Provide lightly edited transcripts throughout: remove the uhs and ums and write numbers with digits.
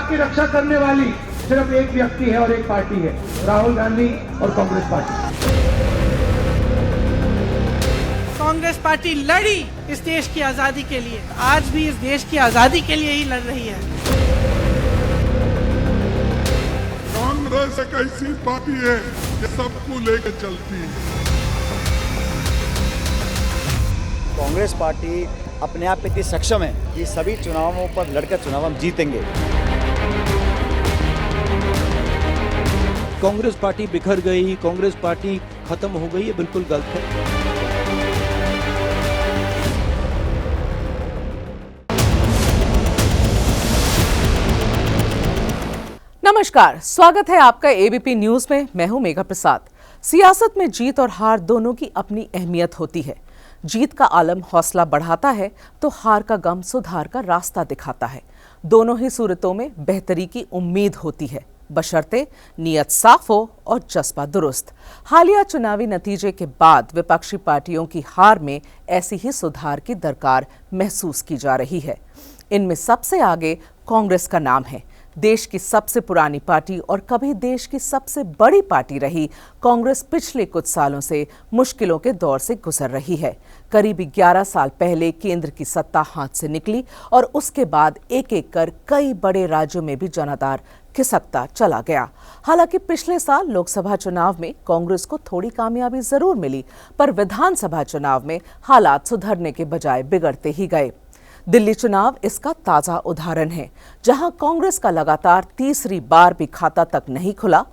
की रक्षा करने वाली सिर्फ एक व्यक्ति है और एक पार्टी है, राहुल गांधी और कांग्रेस पार्टी। कांग्रेस पार्टी लड़ी इस देश की आजादी के लिए, आज भी इस देश की आजादी के लिए ही लड़ रही है। कांग्रेस एक ऐसी पार्टी है जो सबको लेकर चलती है। कांग्रेस पार्टी अपने आप इतनी सक्षम है कि सभी चुनावों पर लड़कर चुनाव हम जीतेंगे। कांग्रेस पार्टी बिखर गई, कांग्रेस पार्टी खत्म हो गई, ये बिल्कुल गलत है। नमस्कार, स्वागत है आपका एबीपी न्यूज में। मैं हूं मेघा प्रसाद। सियासत में जीत और हार दोनों की अपनी अहमियत होती है। जीत का आलम हौसला बढ़ाता है तो हार का गम सुधार का रास्ता दिखाता है। दोनों ही सूरतों में बेहतरी की उम्मीद होती है, बशर्ते नियत साफ हो और जज्बा दुरुस्त। हालिया चुनावी नतीजे के बाद विपक्षी पार्टियों की हार में ऐसी ही सुधार की दरकार महसूस की जा रही है। इनमें सबसे आगे कांग्रेस का नाम है। देश की सबसे पुरानी पार्टी और कभी देश की सबसे बड़ी पार्टी रही कांग्रेस पिछले कुछ सालों से मुश्किलों के दौर से गुजर रही है। करीब 11 साल पहले केंद्र की सत्ता हाथ से निकली और उसके बाद एक एक कर कई बड़े राज्यों में भी जनाधार खिसकता चला गया। हालांकि पिछले साल लोकसभा चुनाव में कांग्रेस को थोड़ी कामयाबी जरूर मिली, पर विधानसभा चुनाव में हालात सुधरने के बजाय बिगड़ते ही गए। दिल्ली चुनाव इसका ताजा उदाहरण है, जहां कांग्रेस का लगातार तीसरी बार भी खाता तक नहीं खुला।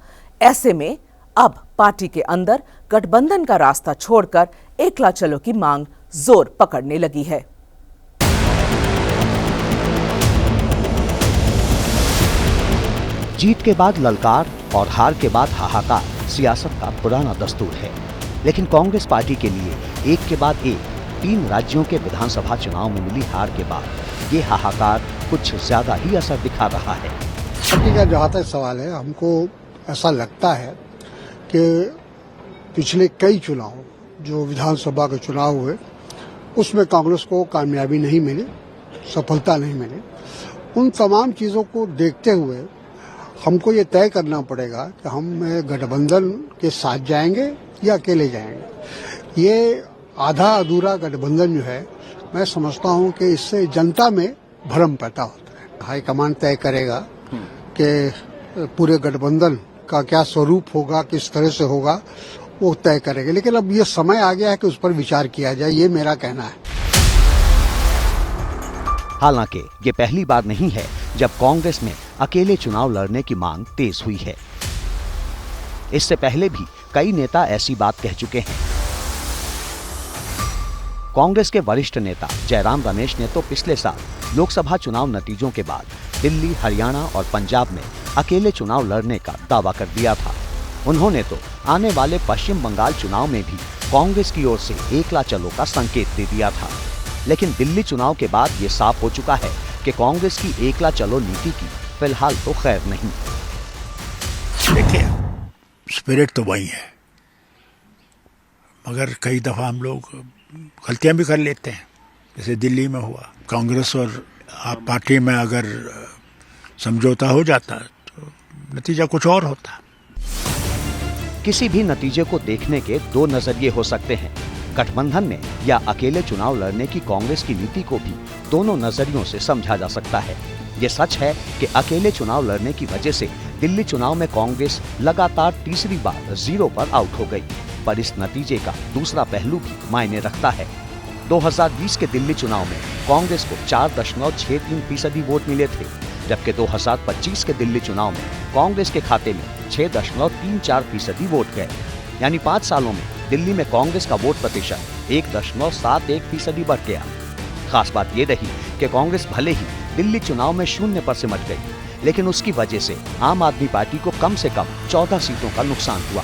ऐसे में अब पार्टी के अंदर गठबंधन का रास्ता छोड़कर एकला चलो की मांग जोर पकड़ने लगी है। जीत के बाद ललकार और हार के बाद हाहाकार सियासत का पुराना दस्तूर है, लेकिन कांग्रेस पार्टी के लिए एक के बाद एक 3 राज्यों के विधानसभा चुनाव में मिली हार के बाद ये हाहाकार कुछ ज्यादा ही असर दिखा रहा है। पार्टी का जहाँ तक सवाल है, हमको ऐसा लगता है कि पिछले कई चुनाव जो विधानसभा के चुनाव हुए उसमें कांग्रेस को कामयाबी नहीं मिली, सफलता नहीं मिली। उन तमाम चीजों को देखते हुए हमको ये तय करना पड़ेगा कि हम गठबंधन के साथ जाएंगे या अकेले जाएंगे। ये आधा अधूरा गठबंधन जो है, मैं समझता हूं कि इससे जनता में भ्रम पैदा होता है। हाईकमान तय करेगा कि पूरे गठबंधन का क्या स्वरूप होगा, किस तरह से होगा, वो तय करेगा। लेकिन अब ये समय आ गया है कि उस पर विचार किया जाए, ये मेरा कहना है। हालांकि ये पहली बार नहीं है जब कांग्रेस में अकेले चुनाव लड़ने की मांग तेज हुई है। इससे पहले भी कई नेता ऐसी बात कह चुके हैं। कांग्रेस के वरिष्ठ नेता जयराम रमेश ने तो पिछले साल लोकसभा चुनाव नतीजों के बाद दिल्ली, हरियाणा और पंजाब में अकेले चुनाव लड़ने का दावा कर दिया था। उन्होंने तो आने वाले पश्चिम बंगाल चुनाव में भी कांग्रेस की ओर से एकला चलो का संकेत दे दिया था। लेकिन दिल्ली चुनाव के बाद ये साफ हो चुका है कि कांग्रेस की एकला चलो नीति की फिलहाल तो खैर नहीं। देखिए, स्पिरिट तो वही है, मगर कई दफा हम लोग गलतियां भी कर लेते हैं। जैसे दिल्ली में हुआ, कांग्रेस और आप पार्टी में अगर समझौता हो जाता तो नतीजा कुछ और होता। किसी भी नतीजे को देखने के 2 नजरिए हो सकते हैं। गठबंधन में या अकेले चुनाव लड़ने की कांग्रेस की नीति को भी दोनों नजरियों से समझा जा सकता है। ये सच है कि अकेले चुनाव लड़ने की वजह से दिल्ली चुनाव में कांग्रेस लगातार तीसरी बार 0 पर आउट हो गई। पर इस नतीजे का दूसरा पहलू भी मायने रखता है। 2020 के दिल्ली चुनाव में कांग्रेस को 4.63% वोट मिले थे, जबकि 2025 के दिल्ली चुनाव में कांग्रेस के खाते में 6.34% वोट गए। यानी 5 सालों में दिल्ली में कांग्रेस का वोट प्रतिशत 1.71% बढ़ गया। खास बात ये रही कि कांग्रेस भले ही दिल्ली चुनाव में 0 पर सिमट गई, लेकिन उसकी वजह से आम आदमी पार्टी को कम से कम 14 सीटों का नुकसान हुआ,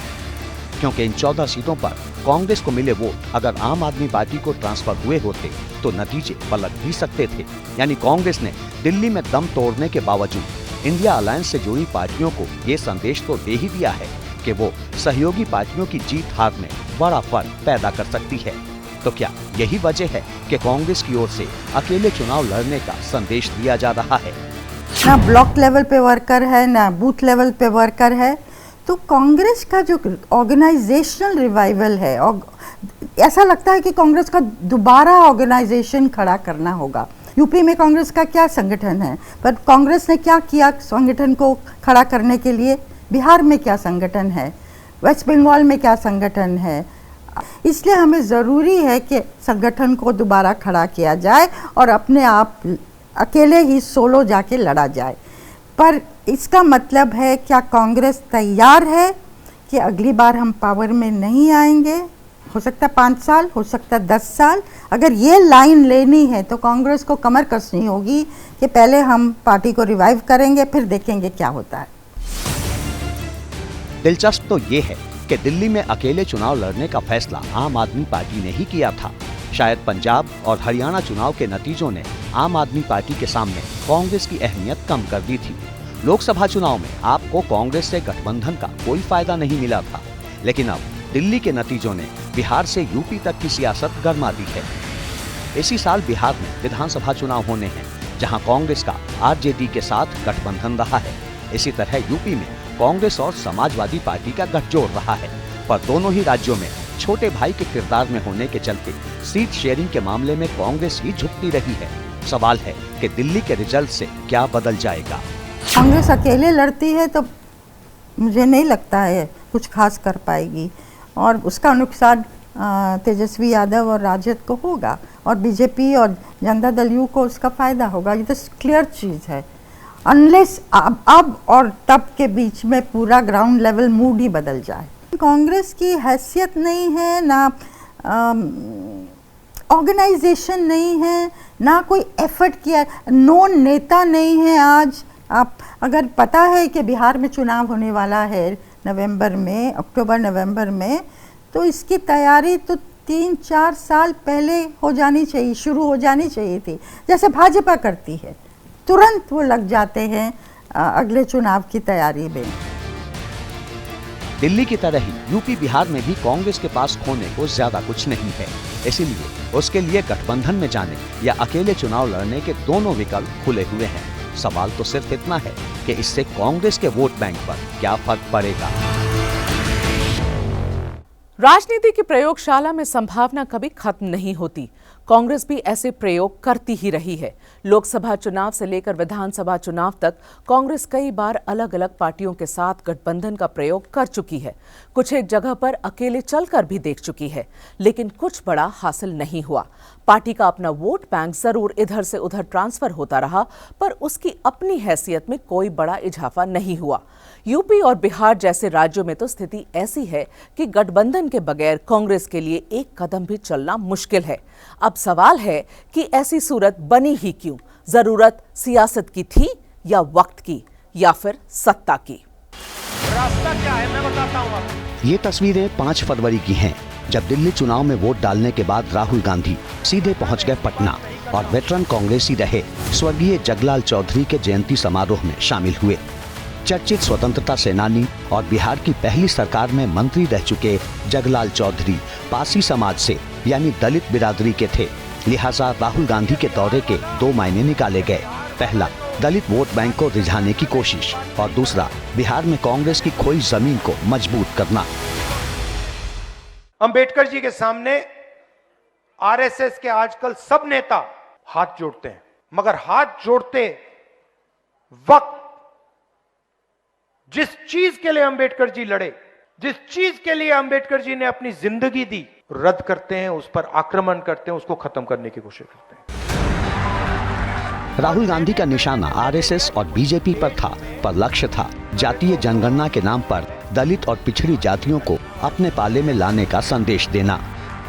क्योंकि इन 14 सीटों पर कांग्रेस को मिले वोट अगर आम आदमी पार्टी को ट्रांसफर हुए होते तो नतीजे पलट भी सकते थे। यानी कांग्रेस ने दिल्ली में दम तोड़ने के बावजूद इंडिया अलायंस से जुड़ी पार्टियों को ये संदेश तो दे ही दिया है कि वो सहयोगी पार्टियों की जीत हार में बड़ा फर्क पैदा कर सकती है। तो क्या यही वजह है कि कांग्रेस की ओर से अकेले चुनाव लड़ने का संदेश दिया जा रहा है? ना ब्लॉक लेवल पे वर्कर है, ना बूथ लेवल पे वर्कर है। तो कांग्रेस का जो ऑर्गेनाइजेशनल रिवाइवल है, ऐसा लगता है कि कांग्रेस का दोबारा ऑर्गेनाइजेशन खड़ा करना होगा। यूपी में कांग्रेस का क्या संगठन है, पर कांग्रेस ने क्या किया संगठन को खड़ा करने के लिए? बिहार में क्या संगठन है, वेस्ट बंगाल में क्या संगठन है? इसलिए हमें ज़रूरी है कि संगठन को दोबारा खड़ा किया जाए और अपने आप अकेले ही सोलो जाके लड़ा जाए। पर इसका मतलब है क्या कांग्रेस तैयार है कि अगली बार हम पावर में नहीं आएंगे? हो सकता है 5 साल, हो सकता है 10 साल। अगर ये लाइन लेनी है तो कांग्रेस को कमर कसनी होगी कि पहले हम पार्टी को रिवाइव करेंगे, फिर देखेंगे क्या होता है। दिलचस्प तो ये है कि दिल्ली में अकेले चुनाव लड़ने का फैसला आम आदमी पार्टी ने ही किया था। शायद पंजाब और हरियाणा चुनाव के नतीजों ने आम आदमी पार्टी के सामने कांग्रेस की अहमियत कम कर दी थी। लोकसभा चुनाव में आपको कांग्रेस से गठबंधन का कोई फायदा नहीं मिला था, लेकिन अब दिल्ली के नतीजों ने बिहार से यूपी तक की सियासत गरमा दी है। इसी साल बिहार में विधानसभा चुनाव होने हैं, जहां कांग्रेस का आरजेडी के साथ गठबंधन रहा है। इसी तरह यूपी में कांग्रेस और समाजवादी पार्टी का गठजोड़ रहा है, पर दोनों ही राज्यों में छोटे भाई के किरदार में होने के चलते सीट शेयरिंग के मामले में कांग्रेस ही झुकती रही है। सवाल है कि दिल्ली के रिजल्ट से क्या बदल जाएगा। कांग्रेस अकेले लड़ती है तो मुझे नहीं लगता है कुछ खास कर पाएगी, और उसका नुकसान तेजस्वी यादव और राजद को होगा, और बीजेपी और जनता दल यू को उसका फायदा होगा। ये तो क्लियर चीज़ है। अनलेस अब और तब के बीच में पूरा ग्राउंड लेवल मूड ही बदल जाए। कांग्रेस की हैसियत नहीं है, ना ऑर्गेनाइजेशन नहीं है, ना कोई एफर्ट किया, नोन नेता नहीं है। आज आप अगर पता है कि बिहार में चुनाव होने वाला है नवंबर में, अक्टूबर नवंबर में, तो इसकी तैयारी तो 3-4 साल पहले हो जानी चाहिए, शुरू हो जानी चाहिए थी, जैसे भाजपा करती है। तुरंत वो लग जाते हैं अगले चुनाव की तैयारी में। दिल्ली की तरह ही यूपी बिहार में भी कांग्रेस के पास खोने को ज्यादा कुछ नहीं है, इसीलिए उसके लिए गठबंधन में जाने या अकेले चुनाव लड़ने के दोनों विकल्प खुले हुए हैं। सवाल तो सिर्फ इतना है कि इससे कांग्रेस के वोट बैंक पर क्या फर्क पड़ेगा। राजनीति की प्रयोगशाला में संभावना कभी खत्म नहीं होती। कांग्रेस भी ऐसे प्रयोग करती ही रही है। लोकसभा चुनाव से लेकर विधानसभा चुनाव तक कांग्रेस कई बार अलग अलग पार्टियों के साथ गठबंधन का प्रयोग कर चुकी है। कुछ एक जगह पर अकेले चलकर भी देख चुकी है, लेकिन कुछ बड़ा हासिल नहीं हुआ। पार्टी का अपना वोट बैंक जरूर इधर से उधर ट्रांसफर होता रहा, पर उसकी अपनी हैसियत में कोई बड़ा इजाफा नहीं हुआ। यूपी और बिहार जैसे राज्यों में तो स्थिति ऐसी है कि गठबंधन के बगैर कांग्रेस के लिए एक कदम भी चलना मुश्किल है। अब सवाल है कि ऐसी सूरत बनी ही क्यों? जरूरत सियासत की थी या वक्त की या फिर सत्ता की? रास्ता क्या है मैं बताता हूँ आपको। ये तस्वीरें 5 फरवरी की हैं, जब दिल्ली चुनाव में वोट डालने के बाद राहुल गांधी सीधे पहुंच गए पटना और वेटरन कांग्रेसी रहे स्वर्गीय जगलाल चौधरी के जयंती समारोह में शामिल हुए। चर्चित स्वतंत्रता सेनानी और बिहार की पहली सरकार में मंत्री रह चुके जगलाल चौधरी पासी समाज से यानी दलित बिरादरी के थे, लिहाजा राहुल गांधी के दौरे के 2 मायने निकाले गए। पहला, दलित वोट बैंक को रिझाने की कोशिश, और दूसरा, बिहार में कांग्रेस की खोई जमीन को मजबूत करना। अंबेडकर जी के सामने आरएसएस के आजकल सब नेता हाथ जोड़ते हैं, मगर हाथ जोड़ते वक्त जिस चीज के लिए अंबेडकर जी लड़े, जिस चीज के लिए अंबेडकर जी ने अपनी जिंदगी दी, रद्द करते हैं, उस पर आक्रमण करते हैं, उसको खत्म करने की कोशिश करते हैं। राहुल गांधी का निशाना आरएसएस और बीजेपी पर था, पर लक्ष्य था जातीय जनगणना के नाम पर दलित और पिछड़ी जातियों को अपने पाले में लाने का संदेश देना।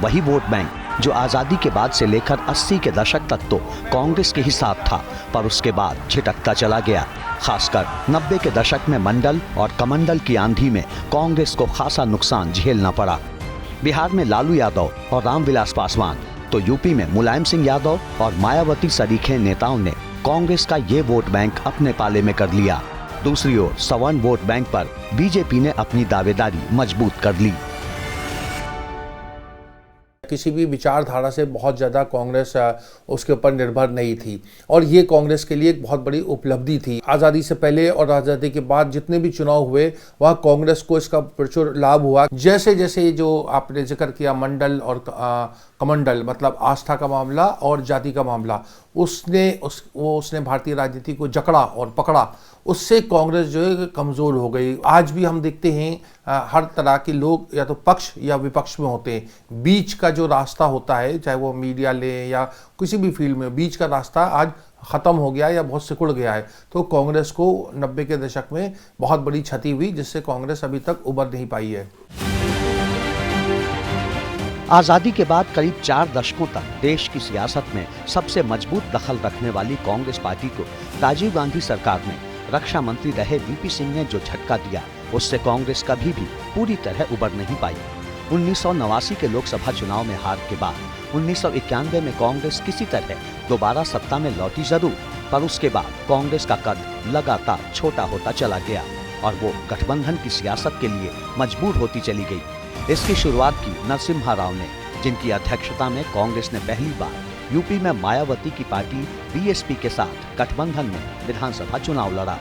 वही वोट बैंक जो आजादी के बाद से लेकर 80 के दशक तक तो कांग्रेस के ही साथ था, पर उसके बाद छिटकता चला गया। खासकर 90 के दशक में मंडल और कमंडल की आंधी में कांग्रेस को खासा नुकसान झेलना पड़ा। बिहार में लालू यादव और रामविलास पासवान, तो यूपी में मुलायम सिंह यादव और मायावती सरीखे नेताओं ने कांग्रेस का ये वोट बैंक अपने पाले में कर लिया। दूसरी ओर सवर्ण वोट बैंक पर बीजेपी ने अपनी दावेदारी मजबूत कर ली। किसी भी विचारधारा से बहुत ज़्यादा कांग्रेस उसके ऊपर निर्भर नहीं थी और ये कांग्रेस के लिए एक बहुत बड़ी उपलब्धि थी। आज़ादी से पहले और आज़ादी के बाद जितने भी चुनाव हुए वहाँ कांग्रेस को इसका प्रचुर लाभ हुआ। जैसे जैसे जो आपने जिक्र किया मंडल और कमंडल मतलब आस्था का मामला और जाति का मामला, उसने भारतीय राजनीति को जकड़ा और पकड़ा, उससे कांग्रेस जो है कमज़ोर हो गई। आज भी हम देखते हैं हर तरह के लोग या तो पक्ष या विपक्ष में होते हैं। बीच का जो रास्ता होता है, चाहे वो मीडिया ले या किसी भी फील्ड में, बीच का रास्ता आज ख़त्म हो गया या बहुत सिकुड़ गया है। तो कांग्रेस को 90 के दशक में बहुत बड़ी क्षति हुई जिससे कांग्रेस अभी तक उबर नहीं पाई है। आज़ादी के बाद करीब 4 दशकों तक देश की सियासत में सबसे मजबूत दखल रखने वाली कांग्रेस पार्टी को राजीव गांधी सरकार में रक्षा मंत्री रहे वीपी सिंह ने जो झटका दिया, उससे कांग्रेस कभी भी पूरी तरह उबर नहीं पाई। 1989 के लोकसभा चुनाव में हार के बाद 1991 में कांग्रेस किसी तरह दोबारा सत्ता में लौटी जरूर, पर उसके बाद कांग्रेस का कद लगातार छोटा होता चला गया और वो गठबंधन की सियासत के लिए मजबूर होती चली गई। इसकी शुरुआत की नरसिम्हा राव ने, जिनकी अध्यक्षता में कांग्रेस ने पहली बार यूपी में मायावती की पार्टी बीएसपी के साथ गठबंधन में विधानसभा चुनाव लड़ा।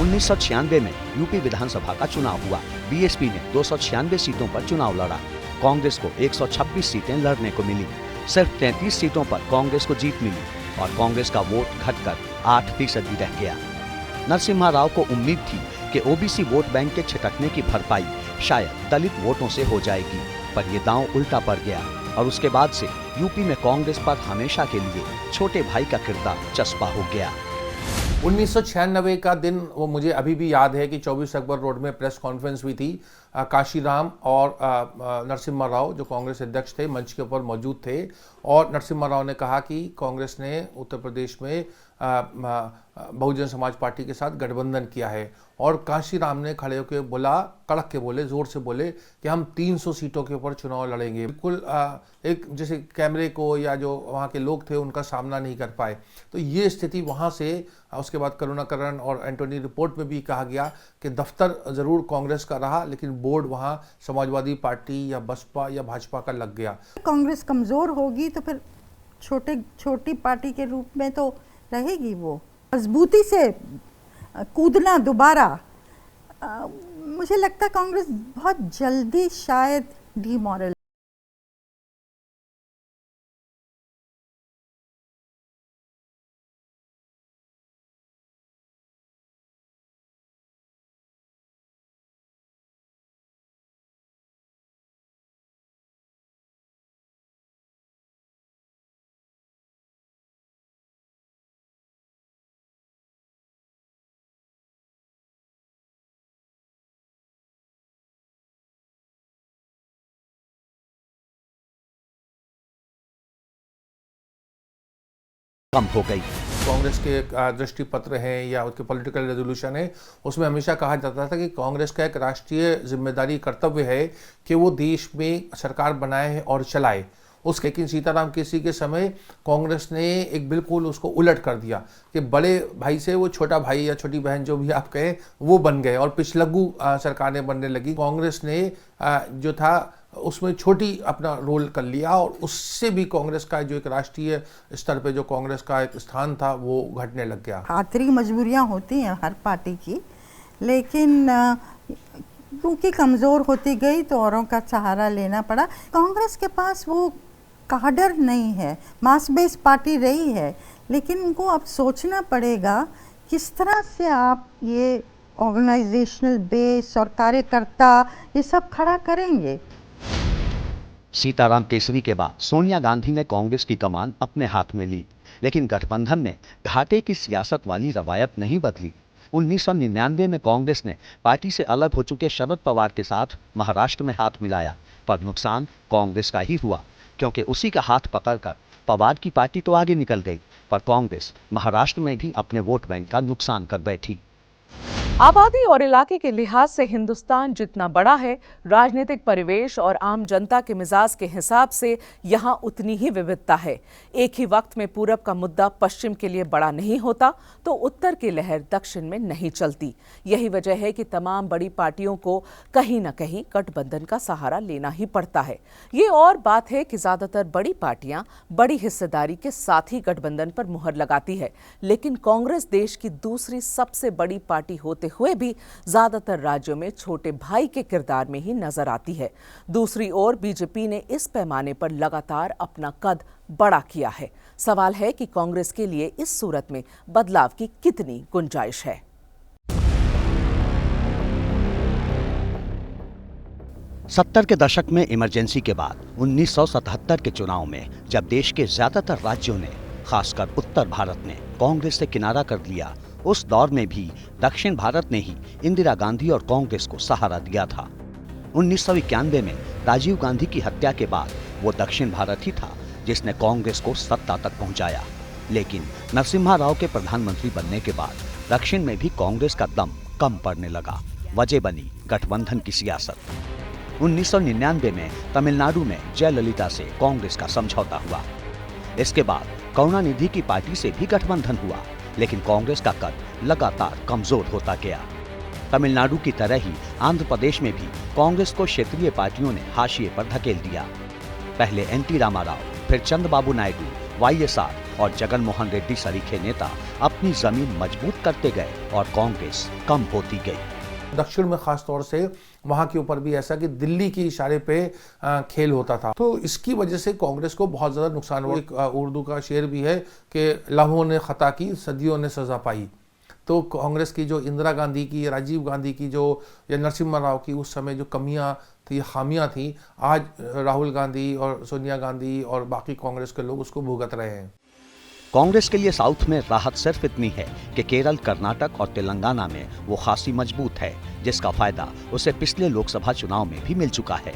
1996 में यूपी विधानसभा का चुनाव हुआ। बीएसपी ने 296 सीटों पर चुनाव लड़ा। कांग्रेस को 126 सीटें लड़ने को मिली। सिर्फ 33 सीटों पर कांग्रेस को जीत मिली और कांग्रेस का वोट घटकर 8% रह गया। नरसिम्हा राव को उम्मीद थी कि ओबीसी वोट बैंक के छिटकने की भरपाई शायद दलित वोटों से हो जाएगी, पर यह दांव उल्टा पड़ गया और उसके बाद से यूपी में कांग्रेस पर हमेशा के लिए छोटे भाई का किरदार चस्पा हो गया। 1996 का दिन वो मुझे अभी भी याद है कि 24 अकबर रोड में प्रेस कॉन्फ्रेंस हुई थी। काशीराम और नरसिम्हा राव जो कांग्रेस अध्यक्ष थे मंच के ऊपर मौजूद थे और नरसिम्हा राव ने कहा कि कांग्रेस ने उत्तर प्रदेश में बहुजन समाज पार्टी के साथ गठबंधन किया है और काशीराम ने खड़े होकर बोला, कड़क के बोले, जोर से बोले कि हम 300 सीटों के ऊपर चुनाव लड़ेंगे। बिल्कुल एक जैसे कैमरे को या जो वहाँ के लोग थे उनका सामना नहीं कर पाए। तो ये स्थिति वहाँ से उसके बाद करुणाकरण और एंटोनी रिपोर्ट में भी कहा गया कि दफ्तर ज़रूर कांग्रेस का रहा लेकिन बोर्ड वहाँ समाजवादी पार्टी या बसपा या भाजपा का लग गया। कांग्रेस कमज़ोर होगी तो फिर छोटी पार्टी के रूप में तो रहेगी। वो मजबूती से कूदना दोबारा, मुझे लगता है कांग्रेस बहुत जल्दी शायद डिमोरल कम हो गई। कांग्रेस के दृष्टि पत्र हैं या उसके पॉलिटिकल रेजोल्यूशन है, उसमें हमेशा कहा जाता था कि कांग्रेस का एक राष्ट्रीय जिम्मेदारी कर्तव्य है कि वो देश में सरकार बनाए और चलाए। लेकिन सीताराम केसरी के समय कांग्रेस ने एक बिल्कुल उसको उलट कर दिया कि बड़े भाई से वो छोटा भाई या छोटी बहन जो भी आप कहें वो बन गए और पिछलग्गू सरकारें बनने लगी। कांग्रेस ने जो था उसमें छोटी अपना रोल कर लिया और उससे भी कांग्रेस का जो एक राष्ट्रीय स्तर पे जो कांग्रेस का एक स्थान था वो घटने लग गया। आतरी मजबूरियां होती हैं हर पार्टी की, लेकिन क्योंकि कमज़ोर होती गई तो औरों का सहारा लेना पड़ा। कांग्रेस के पास वो काडर नहीं है, मास बेस पार्टी रही है, लेकिन उनको अब सोचना पड़ेगा किस तरह से आप ये ऑर्गेनाइजेशनल बेस और कार्यकर्ता ये सब खड़ा करेंगे। सीताराम केसरी के बाद सोनिया गांधी ने कांग्रेस की कमान अपने हाथ में ली, लेकिन गठबंधन ने घाटे की सियासत वाली रवायत नहीं बदली। 1999 में कांग्रेस ने पार्टी से अलग हो चुके शरद पवार के साथ महाराष्ट्र में हाथ मिलाया, पर नुकसान कांग्रेस का ही हुआ, क्योंकि उसी का हाथ पकड़कर पवार की पार्टी तो आगे निकल गई, पर कांग्रेस महाराष्ट्र में भी अपने वोट बैंक का नुकसान कर बैठी। आबादी और इलाके के लिहाज से हिंदुस्तान जितना बड़ा है, राजनीतिक परिवेश और आम जनता के मिजाज के हिसाब से यहाँ उतनी ही विविधता है। एक ही वक्त में पूरब का मुद्दा पश्चिम के लिए बड़ा नहीं होता तो उत्तर की लहर दक्षिण में नहीं चलती। यही वजह है कि तमाम बड़ी पार्टियों को कहीं न कहीं गठबंधन का सहारा लेना ही पड़ता है। ये और बात है कि ज्यादातर बड़ी पार्टियां बड़ी हिस्सेदारी के साथ ही गठबंधन पर मुहर लगाती है, लेकिन कांग्रेस देश की दूसरी सबसे बड़ी पार्टी होते हुए भी ज्यादातर राज्यों में छोटे भाई के किरदार में ही नजर आती है। दूसरी ओर बीजेपी ने इस पैमाने पर लगातार अपना कद बड़ा किया है। सवाल है कि कांग्रेस के लिए इस सूरत में बदलाव की कितनी गुंजाइश है। सत्तर के दशक में इमरजेंसी के बाद 1977 के चुनाव में जब देश के ज्यादातर राज्यों ने, खासकर उत्तर भारत ने, कांग्रेस से किनारा कर लिया, उस दौर में भी दक्षिण भारत ने ही इंदिरा गांधी और कांग्रेस को सहारा दिया था। 1991 में राजीव गांधी की हत्या के बाद वो दक्षिण भारत ही था जिसने कांग्रेस को सत्ता तक पहुंचाया। लेकिन नरसिम्हा राव के प्रधानमंत्री बनने के बाद दक्षिण में भी कांग्रेस का दम कम पड़ने लगा। वजह बनी गठबंधन की सियासत। 1999 में तमिलनाडु में जयललिता से कांग्रेस का समझौता हुआ। इसके बाद करुणानिधि की पार्टी से भी गठबंधन हुआ, लेकिन कांग्रेस का कद लगातार कमजोर होता गया। तमिलनाडु की तरह ही आंध्र प्रदेश में भी कांग्रेस को क्षेत्रीय पार्टियों ने हाशिए पर धकेल दिया। पहले एनटी रामाराव, फिर चंद्रबाबू नायडू, वाईएसआर और जगनमोहन रेड्डी सरीखे नेता अपनी जमीन मजबूत करते गए और कांग्रेस कम होती गई। दक्षिण में खास तौर से वहाँ के ऊपर भी ऐसा कि दिल्ली के इशारे पे खेल होता था, तो इसकी वजह से कांग्रेस को बहुत ज़्यादा नुकसान हुआ। एक उर्दू का शेर भी है कि लम्हों ने खता की, सदियों ने सजा पाई। तो कांग्रेस की जो इंदिरा गांधी की, राजीव गांधी की जो, या नरसिम्हा राव की उस समय जो कमियां थी, खामियां थी, आज राहुल गांधी और सोनिया गांधी और बाकी कांग्रेस के लोग उसको भुगत रहे हैं। कांग्रेस के लिए साउथ में राहत सिर्फ इतनी है कि केरल, कर्नाटक और तेलंगाना में वो खासी मजबूत है, जिसका फायदा उसे पिछले लोकसभा चुनाव में भी मिल चुका है।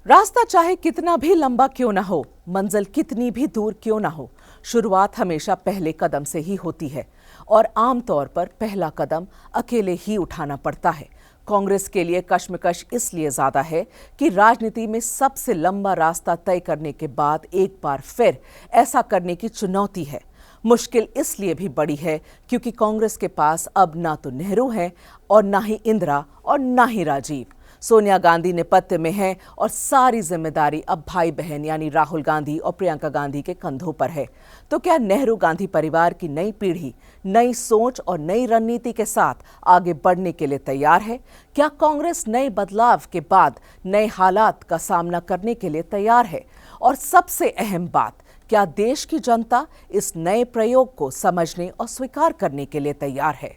रास्ता चाहे कितना भी लंबा क्यों ना हो, मंजिल कितनी भी दूर क्यों ना हो, शुरुआत हमेशा पहले कदम से ही होती है और आमतौर पर पहला कदम अकेले ही उठाना पड़ता है। कांग्रेस के लिए कश्मकश इसलिए ज्यादा है कि राजनीति में सबसे लंबा रास्ता तय करने के बाद एक बार फिर ऐसा करने की चुनौती है। मुश्किल इसलिए भी बड़ी है क्योंकि कांग्रेस के पास अब ना तो नेहरू है और ना ही इंदिरा और ना ही राजीव। सोनिया गांधी नेपथ्य में है और सारी जिम्मेदारी अब भाई बहन यानी राहुल गांधी और प्रियंका गांधी के कंधों पर है। तो क्या नेहरू गांधी परिवार की नई पीढ़ी नई सोच और नई रणनीति के साथ आगे बढ़ने के लिए तैयार है? क्या कांग्रेस नए बदलाव के बाद नए हालात का सामना करने के लिए तैयार है? और सबसे अहम बात, क्या देश की जनता इस नए प्रयोग को समझने और स्वीकार करने के लिए तैयार है?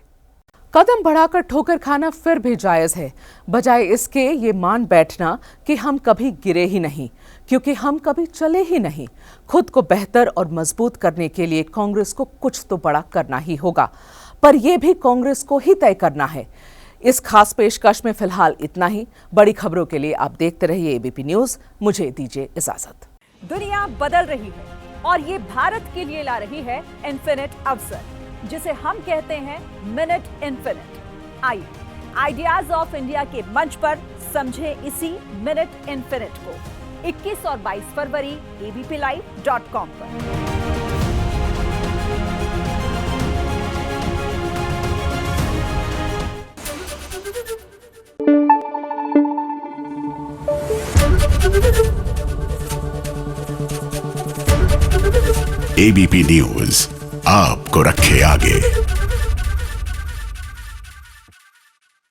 कदम बढ़ाकर ठोकर खाना फिर भी जायज है, बजाय इसके ये मान बैठना कि हम कभी गिरे ही नहीं, क्योंकि हम कभी चले ही नहीं। खुद को बेहतर और मजबूत करने के लिए कांग्रेस को कुछ तो बड़ा करना ही होगा, पर यह भी कांग्रेस को ही तय करना है। इस खास पेशकश में फिलहाल इतना ही। बड़ी खबरों के लिए आप देखते रहिए एबीपी न्यूज। मुझे दीजिए इजाजत। दुनिया बदल रही है और ये भारत के लिए ला रही है इन्फिनिट अवसर, जिसे हम कहते हैं मिनट इन्फिनिट। आइए आइडियाज ऑफ इंडिया के मंच पर समझे इसी मिनट इन्फिनिट को 21 और 22 फरवरी abplive.com पर। एबीपी न्यूज आपको रखे आगे।